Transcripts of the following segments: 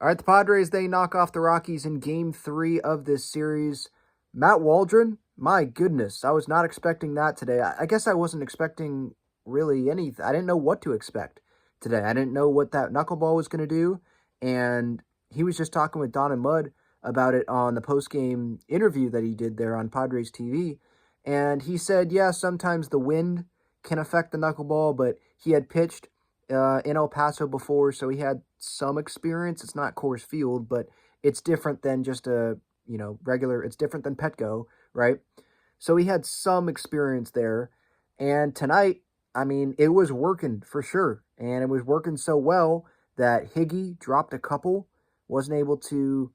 All right, the Padres, they knock off the Rockies in Game 3 of this series. Matt Waldron, my goodness, I was not expecting that today. I guess I wasn't expecting really anything. I didn't know what to expect today. I didn't know what that knuckleball was going to do, and he was just talking with Don and Mudd about it on the postgame interview that he did there on Padres TV, and he said, yeah, sometimes the wind can affect the knuckleball, but he had pitched in El Paso before, so he had some experience. It's not Coors Field, but it's different than just a, regular, it's different than Petco, right? So he had some experience there. And tonight, it was working for sure. And it was working so well that Higgy dropped a couple, wasn't able to,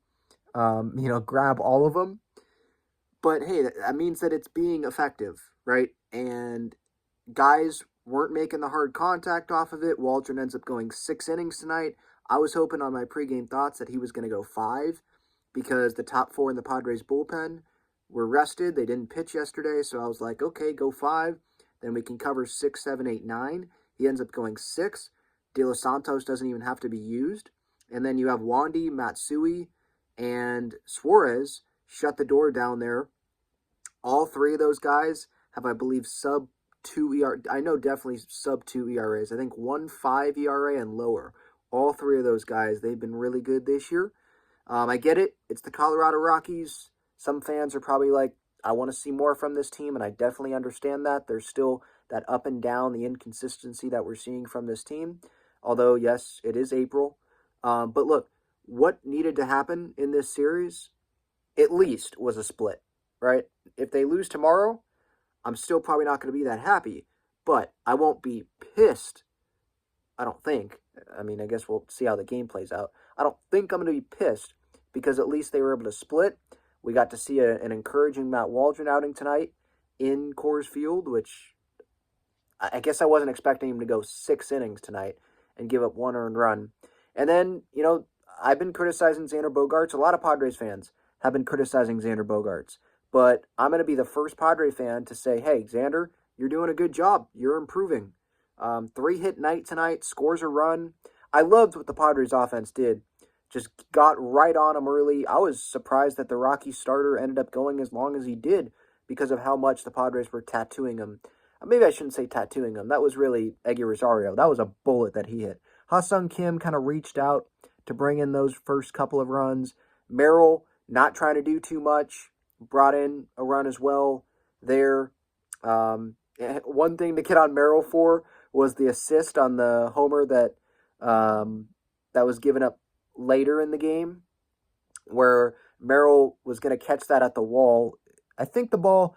grab all of them. But hey, that means that it's being effective, right? And guys weren't making the hard contact off of it. Waldron ends up going 6 innings tonight. I was hoping on my pregame thoughts that he was going to go 5 because the top 4 in the Padres bullpen were rested. They didn't pitch yesterday, so I was like, okay, go 5. Then we can cover 6, 7, 8, 9. He ends up going 6. De Los Santos doesn't even have to be used. And then you have Wandy, Matsui, and Suarez shut the door down there. All 3 of those guys have, I believe, sub 2 ERA. I know definitely sub 2 ERAs. I think 1.5 ERA and lower. All 3 of those guys, they've been really good this year. I get it. It's the Colorado Rockies. Some fans are probably like, I want to see more from this team, and I definitely understand that. There's still that up and down, the inconsistency that we're seeing from this team. Although, yes, it is April. But look, what needed to happen in this series, at least, was a split, right? If they lose tomorrow, I'm still probably not going to be that happy, but I won't be pissed. I don't think. I guess we'll see how the game plays out. I don't think I'm going to be pissed because at least they were able to split. We got to see an encouraging Matt Waldron outing tonight in Coors Field, which I guess I wasn't expecting him to go 6 innings tonight and give up 1 earned run. And then, I've been criticizing Xander Bogaerts. A lot of Padres fans have been criticizing Xander Bogaerts. But I'm going to be the first Padre fan to say, hey, Xander, you're doing a good job. You're improving. 3-hit night tonight, scores a run. I loved what the Padres offense did. Just got right on him early. I was surprised that the Rockies starter ended up going as long as he did because of how much the Padres were tattooing him. Maybe I shouldn't say tattooing him. That was really Eggy Rosario. That was a bullet that he hit. Ha-Sung Kim kind of reached out to bring in those first couple of runs. Merrill not trying to do too much. Brought in a run as well there. One thing to get on Merrill for was the assist on the homer that was given up later in the game, where Merrill was going to catch that at the wall. I think the ball,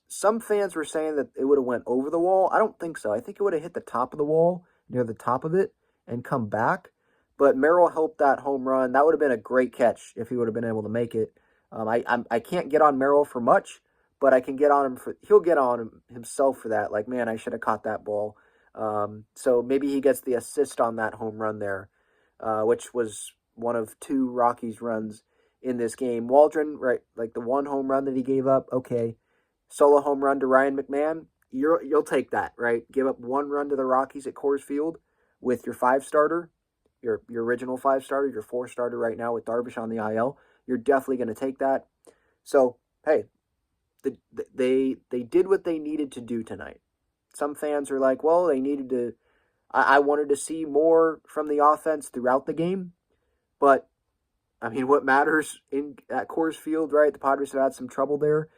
some fans were saying that it would have went over the wall. I don't think so. I think it would have hit the top of the wall, near the top of it, and come back. But Merrill helped that home run. That would have been a great catch if he would have been able to make it. I can't get on Merrill for much, but I can get on him he'll get on himself for that. Like, man, I should have caught that ball. So maybe he gets the assist on that home run there, which was one of 2 Rockies runs in this game. Waldron, right, like the 1 home run that he gave up, okay. Solo home run to Ryan McMahon, you'll take that, right? Give up 1 run to the Rockies at Coors Field with your 5-starter, your original 5-starter, your 4-starter right now with Darvish on the IL. You're definitely going to take that. So, hey, they did what they needed to do tonight. Some fans are like, well, they needed to... I wanted to see more from the offense throughout the game. But, what matters at Coors Field, right? The Padres have had some trouble there.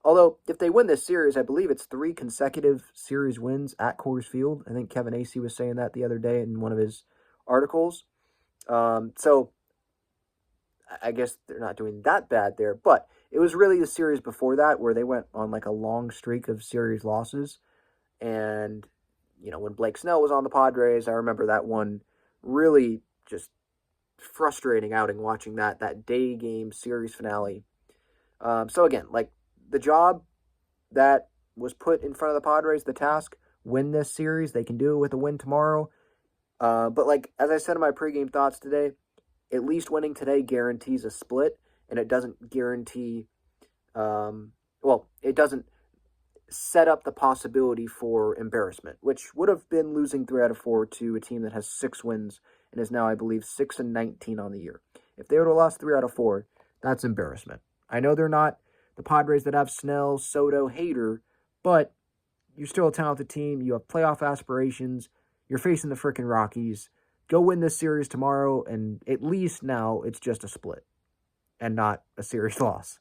Although, if they win this series, I believe it's 3 consecutive series wins at Coors Field. I think Kevin Acee was saying that the other day in one of his articles. So, I guess they're not doing that bad there, but it was really the series before that where they went on like a long streak of series losses. And, when Blake Snell was on the Padres, I remember that one really just frustrating outing watching that day game series finale. So again, like the job that was put in front of the Padres, the task, win this series. They can do it with a win tomorrow. But like, as I said in my pregame thoughts today, at least winning today guarantees a split, and it doesn't guarantee, it doesn't set up the possibility for embarrassment, which would have been losing 3 out of 4 to a team that has 6 wins and is now, I believe, 6-19 on the year. If they would have lost 3 out of 4, that's embarrassment. I know they're not the Padres that have Snell, Soto, Hader, but you're still a talented team. You have playoff aspirations. You're facing the freaking Rockies. Go win this series tomorrow, and at least now it's just a split and not a series loss.